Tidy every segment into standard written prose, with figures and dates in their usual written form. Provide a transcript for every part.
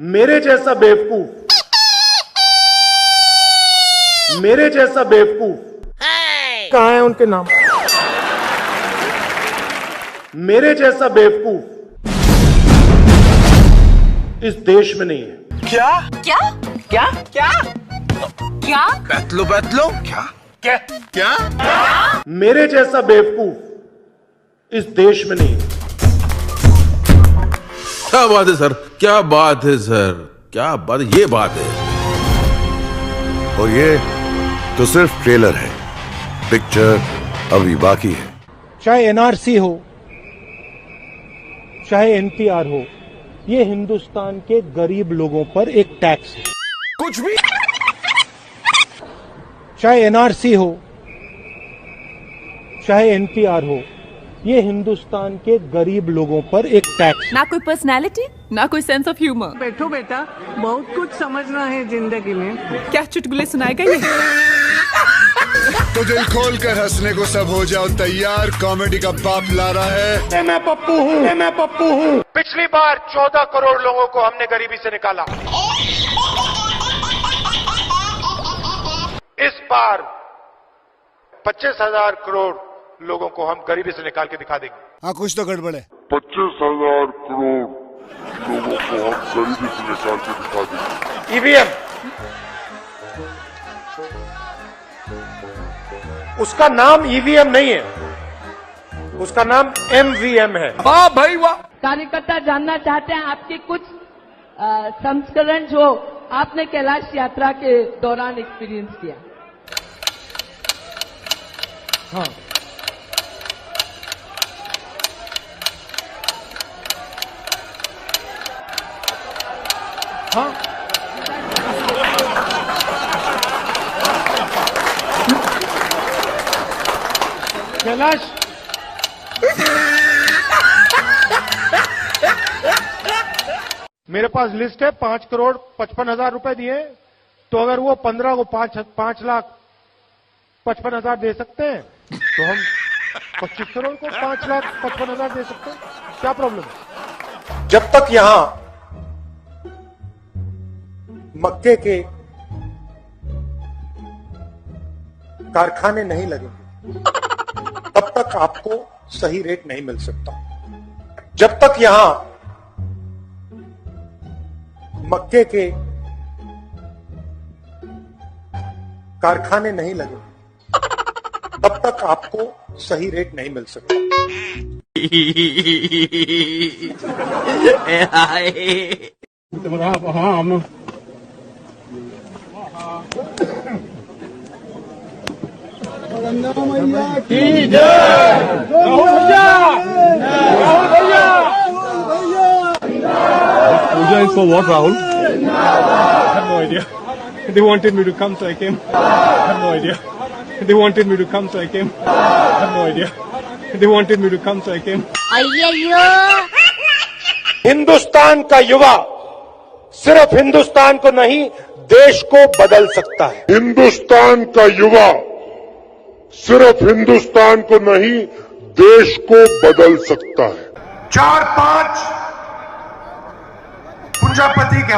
मेरे जैसा बेवकूफ, मेरे जैसा बेवकूफ कहाँ है उनके नाम? मेरे जैसा बेवकूफ इस देश में नहीं है। क्या क्या क्या क्या क्या बैतलो क्या क्या क्या मेरे जैसा बेवकूफ इस देश में नहीं है। क्या बात है सर, क्या बात है सर, क्या बात है, ये बात है। और ये तो सिर्फ ट्रेलर है, पिक्चर अभी बाकी है। चाहे एनआरसी हो, चाहे एनपीआर हो, ये हिंदुस्तान के गरीब लोगों पर एक टैक्स है। कुछ भी। चाहे एनआरसी हो, चाहे एनपीआर हो, ये हिंदुस्तान के गरीब लोगों पर एक टैक्स है। ना कोई पर्सनालिटी, ना कोई सेंस ऑफ ह्यूमर। बैठो बेटा, बहुत कुछ समझना है जिंदगी में। क्या चुटकुले सुनाएगा ये? तो दिल खोल कर हंसने को सब हो जाओ तैयार, कॉमेडी का बाप ला रहा है। मैं पप्पू हूँ, मैं पप्पू हूँ। पिछली बार 14 करोड़ लोगों को हमने गरीबी से निकाला। इस बार 25,000 करोड़ लोगों को हम गरीबी से निकाल के दिखा देंगे। हाँ, कुछ तो गड़बड़ है। 25,000 करोड़ लोगों को हम गरीबी से निकाल के दिखा देंगे। ईवीएम, उसका नाम ईवीएम नहीं है, उसका नाम एमवीएम है। वाह भाई वाह। कार्यकर्ता जानना चाहते हैं आपके कुछ संस्करण जो आपने कैलाश यात्रा के दौरान एक्सपीरियंस किया। हाँ, हाँ, कैलाश, मेरे पास लिस्ट है। 5 करोड़ 55,000 रुपए दिए, तो अगर वो 15 को 5 लाख 55,000 दे सकते हैं, तो हम 25 करोड़ को 5 लाख 55,000 दे सकते हैं। क्या प्रॉब्लम है? जब तक यहां मक्के के कारखाने नहीं लगेंगे, तब तक आपको सही रेट नहीं मिल सकता। जब तक यहां मक्के के कारखाने नहीं लगेंगे, तब तक आपको सही रेट नहीं मिल सकता। Puja is for what, Rahul? I have no idea. They wanted me to come, so I came. I have no idea. They wanted me to come, so I came. I have no idea. They wanted me to come, so I came. Hindustan का युवा सिर्फ हिंदुस्तान को नहीं, देश को बदल सकता है। हिंदुस्तान का युवा सिर्फ हिंदुस्तान को नहीं, देश को बदल सकता है। 4-5 पुंजापति के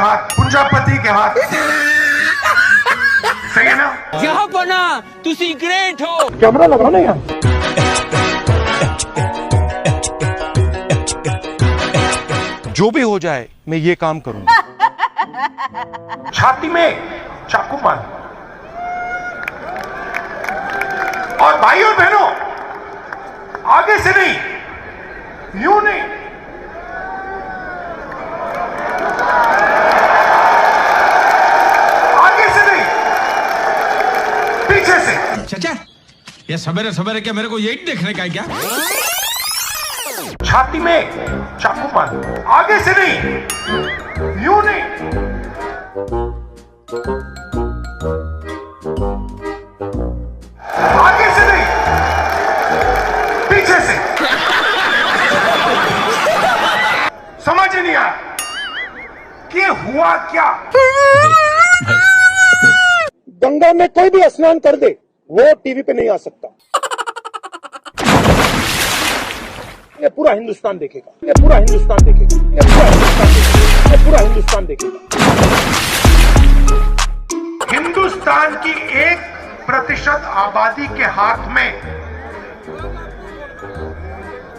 हाथ सही है ना? यहाँ बना तुसी ग्रेट हो। कैमरा लगा ना यहाँ। जो भी हो जाए, मैं ये काम करूंगा। छाती में चाकू मार, और भाई और बहनों, आगे से नहीं, यूं नहीं, आगे से नहीं, पीछे से। चाचा, ये सवेरे सवेरे क्या मेरे को यही देखने का है क्या? छाती में चाकू मार, आगे से नहीं, यूं नहीं, आगे से नहीं, पीछे से। समझ ही नहीं आया कि हुआ क्या। गंगा में कोई भी स्नान कर दे, वो टीवी पे नहीं आ सकता। ये पूरा हिंदुस्तान देखेगा, ये पूरा हिंदुस्तान देखेगा, ये पूरा हिंदुस्तान देखेगा। ये पूरा हिंदुस्तान देखेगा। हिंदुस्तान की 1% आबादी के हाथ में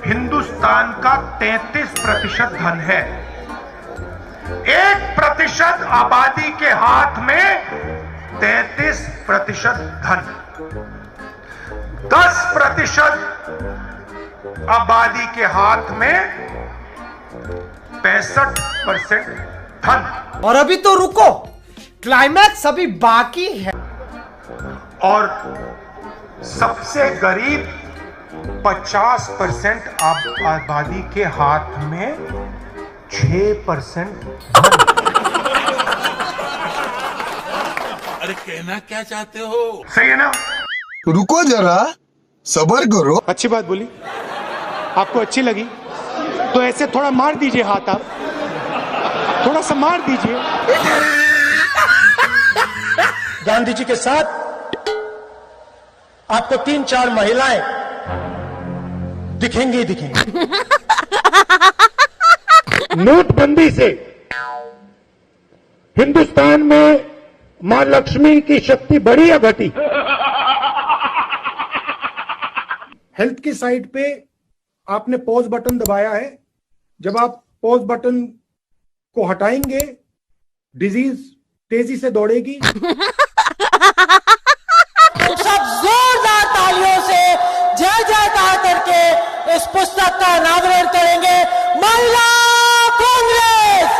हिंदुस्तान का 33% धन है। 1% आबादी के हाथ में 33% धन, 10% आबादी के हाथ में 65% धन। और अभी तो रुको, क्लाइमैक्स अभी बाकी है। और सबसे गरीब 50% आबादी के हाथ में 6% धन। अरे कहना क्या चाहते हो? सही है ना? रुको जरा, सबर करो। अच्छी बात बोली, आपको अच्छी लगी तो ऐसे थोड़ा मार दीजिए हाथ, आप थोड़ा सा मार दीजिए। गांधी जी के साथ आपको 3-4 महिलाएं दिखेंगी ही दिखेंगी। नोटबंदी से हिंदुस्तान में मां लक्ष्मी की शक्ति बढ़ी या घटी? हेल्थ की साइट पे आपने पॉज बटन दबाया है। जब आप पॉज बटन को हटाएंगे, डिजीज तेजी से दौड़ेगी। सब जोरदार तालियों से जय जयकार करके इस पुस्तक का अनावरण करेंगे। महिला कांग्रेस,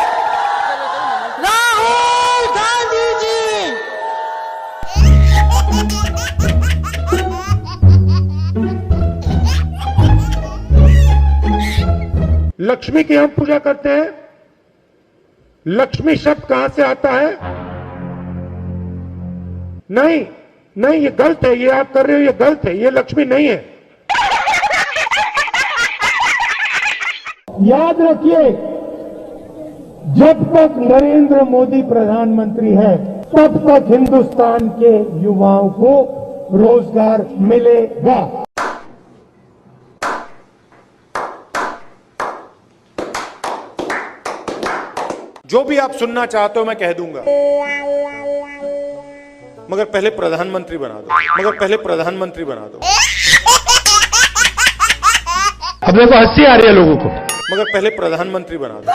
राहुल गांधी जी। लक्ष्मी की हम पूजा करते हैं। लक्ष्मी शब्द कहां से आता है? नहीं नहीं, ये गलत है, ये आप कर रहे हो, ये गलत है, ये लक्ष्मी नहीं है। याद रखिए, जब तक नरेंद्र मोदी प्रधानमंत्री है तब तक हिंदुस्तान के युवाओं को रोजगार मिलेगा। जो भी आप सुनना चाहते हो मैं कह दूंगा, मगर पहले प्रधानमंत्री बना दो, मगर पहले प्रधानमंत्री बना दो। अब देखो हंसी आ रही है लोगों को, मगर पहले प्रधानमंत्री बना दो।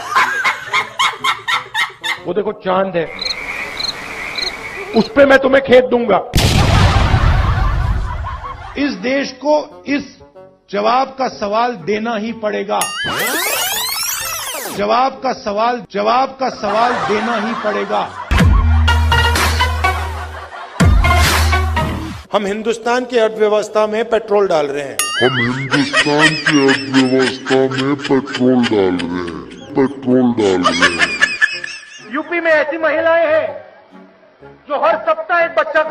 वो देखो चांद है, उस पे मैं तुम्हें खेत दूंगा। इस देश को इस जवाब का सवाल देना ही पड़ेगा। जवाब का सवाल देना ही पड़ेगा। हम हिंदुस्तान की अर्थव्यवस्था में पेट्रोल डाल रहे हैं। हम हिंदुस्तान की अर्थव्यवस्था में पेट्रोल डाल रहे हैं। यूपी में ऐसी महिलाएं हैं जो हर सप्ताह एक बच्चा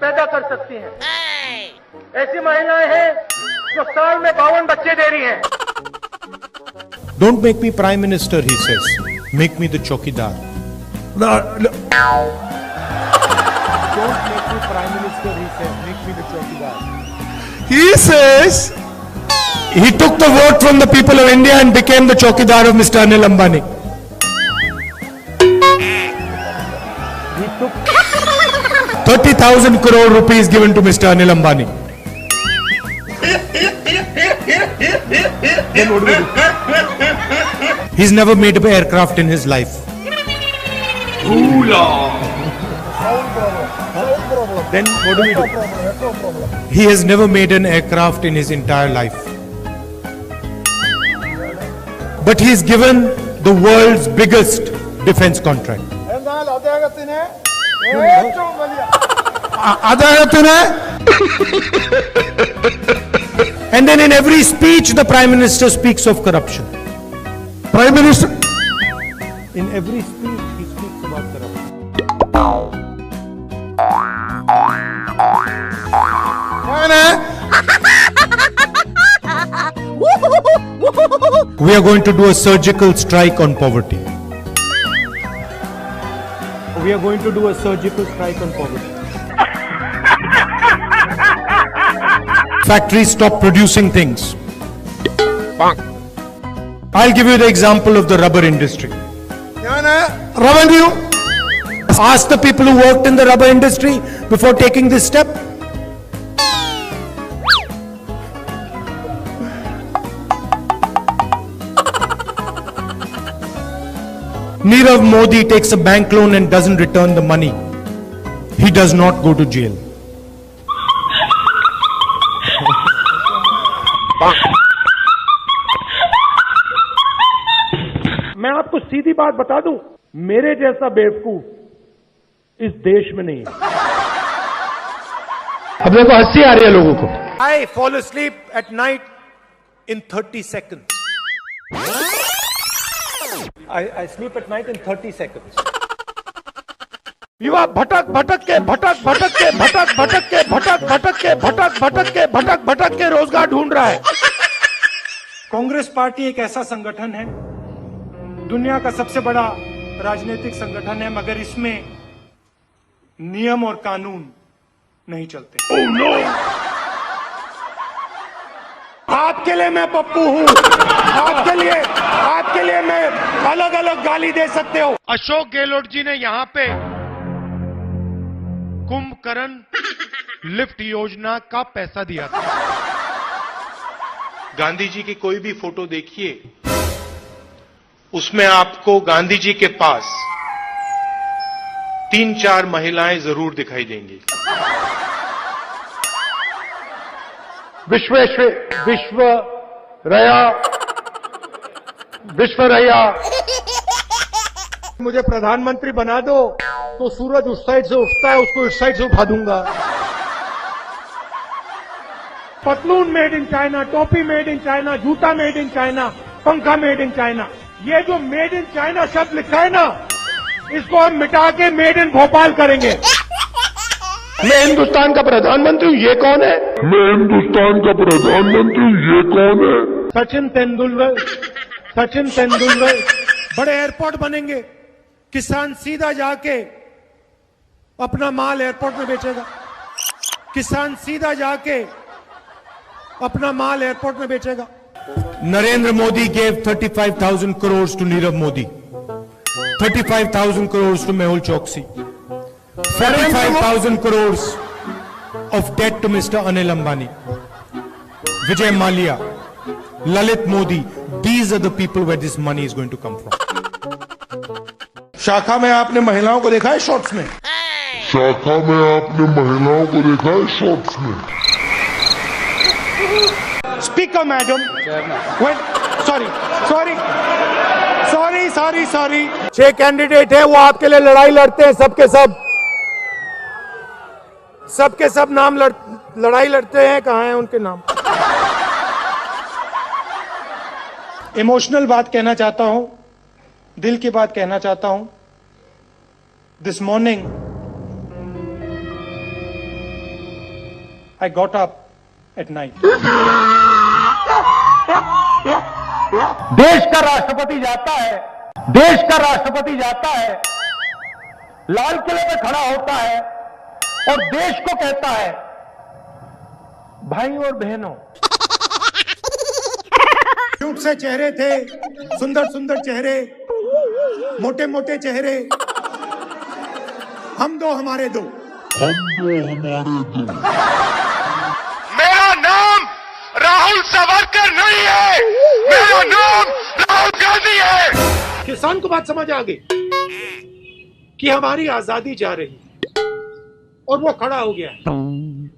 पैदा कर सकती हैं। ऐसी महिलाएं हैं जो साल में 52 बच्चे दे रही हैं। Don't make me prime minister, he says. Make me the chokidar. Don't make me prime minister, he says. Make me the chokidar. He says he took the vote from the people of India and became the chokidar of Mr. Anil Ambani. He took 30,000 crore rupees given to Mr. Anil Ambani. then what do we do? He's never made an aircraft in his life. Then what do we do? He has never made an aircraft in his entire life. But he's given the world's biggest defense contract. And then in every speech the Prime Minister speaks of corruption. Prime Minister, in every speech he speaks about corruption. We are going to do a surgical strike on poverty. We are going to do a surgical strike on poverty. Factories stop producing things. I'll give you the example of the rubber industry. revenue. Ask the people who worked in the rubber industry before taking this step. Nirav Modi takes a bank loan and doesn't return the money. He does not go to jail. मैं आपको सीधी बात बता दूं, मेरे जैसा बेवकूफ इस देश में नहीं है। अब देखो हंसी आ रही है लोगों को। I fall asleep at night in 30 seconds. I sleep at night in 30 seconds. युवा भटक भटक के भटक भटक के भटक भटक के भटक भटक के भटक भटक के भटक भटक के रोजगार ढूंढ रहा है। कांग्रेस पार्टी एक ऐसा संगठन है, दुनिया का सबसे बड़ा राजनीतिक संगठन है, मगर इसमें नियम और कानून नहीं चलते। Oh, no! आपके लिए मैं पप्पू हूं, आपके लिए मैं अलग अलग गाली दे सकते हो। अशोक गहलोत जी ने यहां पे कुंभकर्ण लिफ्ट योजना का पैसा दिया था। गांधी जी की कोई भी फोटो देखिए, उसमें आपको गांधी जी के पास 3-4 महिलाएं जरूर दिखाई देंगी। विश्वरैया मुझे प्रधानमंत्री बना दो तो सूरज उस साइड से उठता है, उसको इस साइड से उठा दूंगा। पतलून मेड इन चाइना, टोपी मेड इन चाइना, जूता मेड इन चाइना, पंखा मेड इन चाइना। ये जो मेड इन चाइना शब्द लिखा है ना, इसको हम मिटा के मेड इन भोपाल करेंगे। मैं हिंदुस्तान का प्रधानमंत्री हूं, ये कौन है? मैं हिंदुस्तान का प्रधानमंत्री हूं, ये कौन है? सचिन तेंदुलकर। बड़े एयरपोर्ट बनेंगे, किसान सीधा जाके अपना माल एयरपोर्ट में बेचेगा। किसान सीधा जाके अपना माल एयरपोर्ट में बेचेगा। Narendra Modi gave 35,000 crores to Nirav Modi, 35,000 crores to Mehul Choksi, 45,000 crores of debt to Mr. Anil Ambani, Vijay Mallya, Lalit Modi. These are the people where this money is going to come from. शाखा में आपने महिलाओं को देखा है shorts में? शाखा में आपने महिलाओं को देखा है शॉर्ट्स में? Speaker madam, sorry. 6 कैंडिडेट है, वो आपके लिए लड़ाई लड़ते हैं, सबके सब नाम लड़ाई लड़ते हैं। कहां है उनके नाम? इमोशनल बात कहना चाहता हूं, दिल की बात कहना चाहता हूं। This morning I got up at night. देश का राष्ट्रपति जाता है, लाल किले में खड़ा होता है और देश को कहता है, भाई और बहनों, क्यूट से चेहरे थे, सुंदर चेहरे, मोटे चेहरे, हम दो हमारे दो। मेरा नाम राहुल सावरकर नहीं है, मेरा नाम राहुल गांधी है। किसान को बात समझ आ गई कि हमारी आजादी जा रही और वो खड़ा हो गया,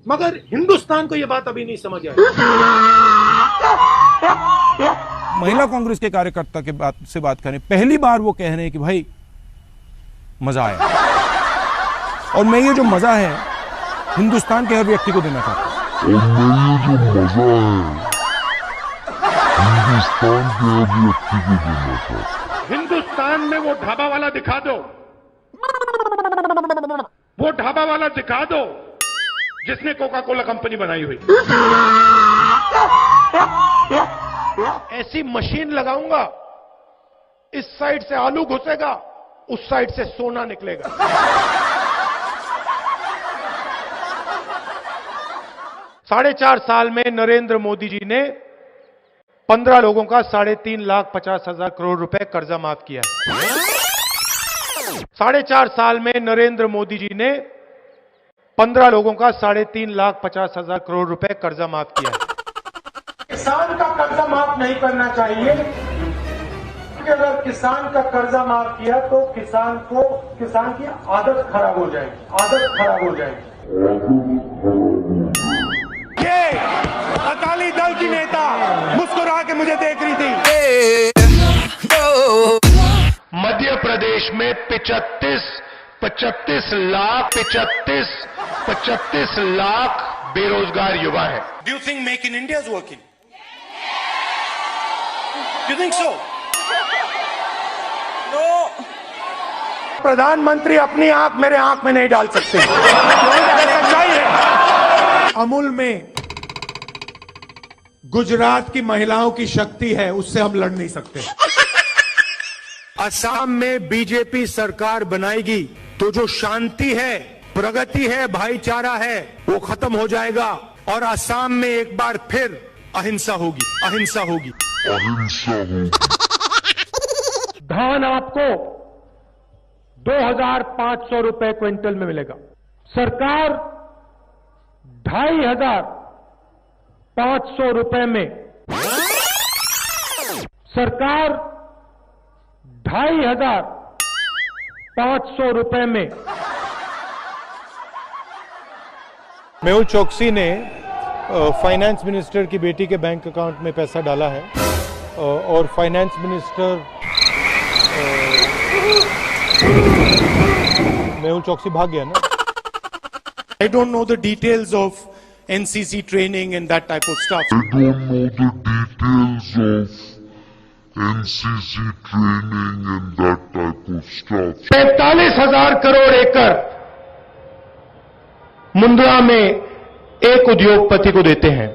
मगर हिंदुस्तान को ये बात अभी नहीं समझ आई। महिला कांग्रेस के कार्यकर्ता के बात करें, पहली बार वो कह रहे हैं कि भाई मजा आया, और मैं ये जो मजा है हिंदुस्तान के हर व्यक्ति को देना चाहता हूं। हिंदुस्तान में वो ढाबा वाला दिखा दो, जिसने कोका कोला कंपनी बनाई हुई। ऐसी मशीन लगाऊंगा, इस साइड से आलू घुसेगा, उस साइड से सोना निकलेगा। 4.5 साल में नरेंद्र मोदी जी ने 15 लोगों का 3.50 लाख करोड़ रुपए कर्जा माफ किया है। 4.5 साल में नरेंद्र मोदी जी ने 15 लोगों का 3,50,000 करोड़ रुपए कर्जा माफ किया है। किसान का कर्जा माफ नहीं करना चाहिए, क्योंकि अगर किसान का कर्जा माफ किया तो किसान की आदत खराब हो जाएगी। ये अकाली दल की नेता मुस्कुरा के मुझे देख रही थी। मध्य प्रदेश में 35 लाख बेरोजगार युवा है। Do you think make in India is working? Do you think so? No. प्रधानमंत्री अपनी आंख मेरे आंख में नहीं डाल सकते। सच्चाई है। अमूल में गुजरात की महिलाओं की शक्ति है, उससे हम लड़ नहीं सकते। असम में बीजेपी सरकार बनाएगी तो जो शांति है, प्रगति है, भाईचारा है, वो खत्म हो जाएगा और असम में एक बार फिर अहिंसा होगी। धान आपको 2,500 रुपए क्विंटल में मिलेगा। सरकार 2,500 रुपए में, सरकार 2,500 रुपए में। मेहुल चोकसी ने फाइनेंस मिनिस्टर की बेटी के बैंक अकाउंट में पैसा डाला है और फाइनेंस मिनिस्टर मेहुल चोकसी भाग गया ना। I don't know the details of NCC training and that type of stuff. 45,000 crore एकड़ मुंद्रा में एक उद्योगपति को देते हैं।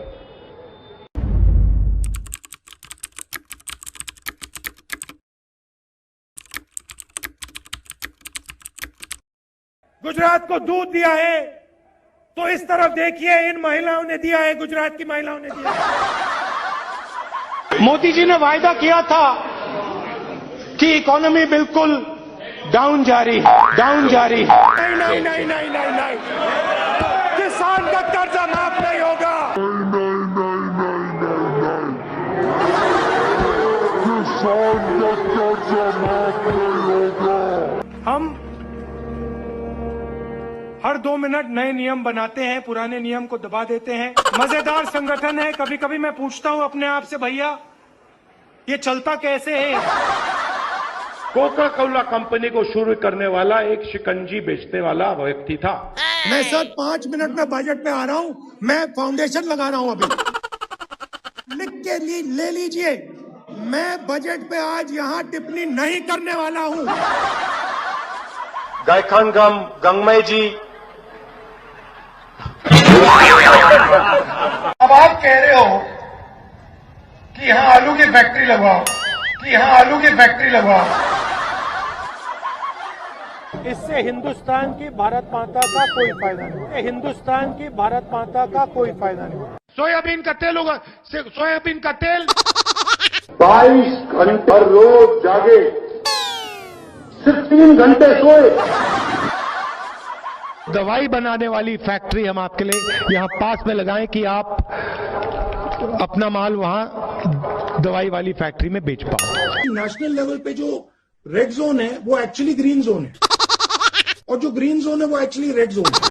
गुजरात को दूध दिया है तो इस तरफ देखिए, इन महिलाओं ने दिया है, गुजरात की महिलाओं ने दिया है। मोदी जी ने वायदा किया था कि इकोनॉमी बिल्कुल डाउन जा रही है। नहीं, किसान का कर्जा माफ नहीं होगा। किसान का कर्जा माफ नहीं होगा। हम हर 2 मिनट नए नियम बनाते हैं, पुराने नियम को दबा देते हैं। मजेदार संगठन है। कभी कभी मैं पूछता हूं अपने आप से, भैया ये चलता कैसे है? कोका कोला कंपनी को शुरू करने वाला एक शिकंजी बेचने वाला व्यक्ति था। मैं सर 5 मिनट में बजट में आ रहा हूं, मैं फाउंडेशन लगा रहा हूं अभी। लिख के ले लीजिए, मैं बजट पे आज यहां टिप्पणी नहीं करने वाला हूं। गायखानगम गंगमय जी, अब आप कह रहे हो कि यहां आलू की फैक्ट्री लगवाओ, इससे हिंदुस्तान की भारत माता का कोई फायदा नहीं। सोयाबीन का तेल होगा, सोयाबीन का तेल 22 घंटे रोज जागे, सिर्फ 3 घंटे सोए। दवाई बनाने वाली फैक्ट्री हम आपके लिए यहां पास में लगाएं कि आप अपना माल वहां दवाई वाली फैक्ट्री में बेच पाओ। नेशनल लेवल पे जो रेड जोन है वो एक्चुअली ग्रीन जोन है, और जो ग्रीन जोन है वो एक्चुअली रेड जोन है।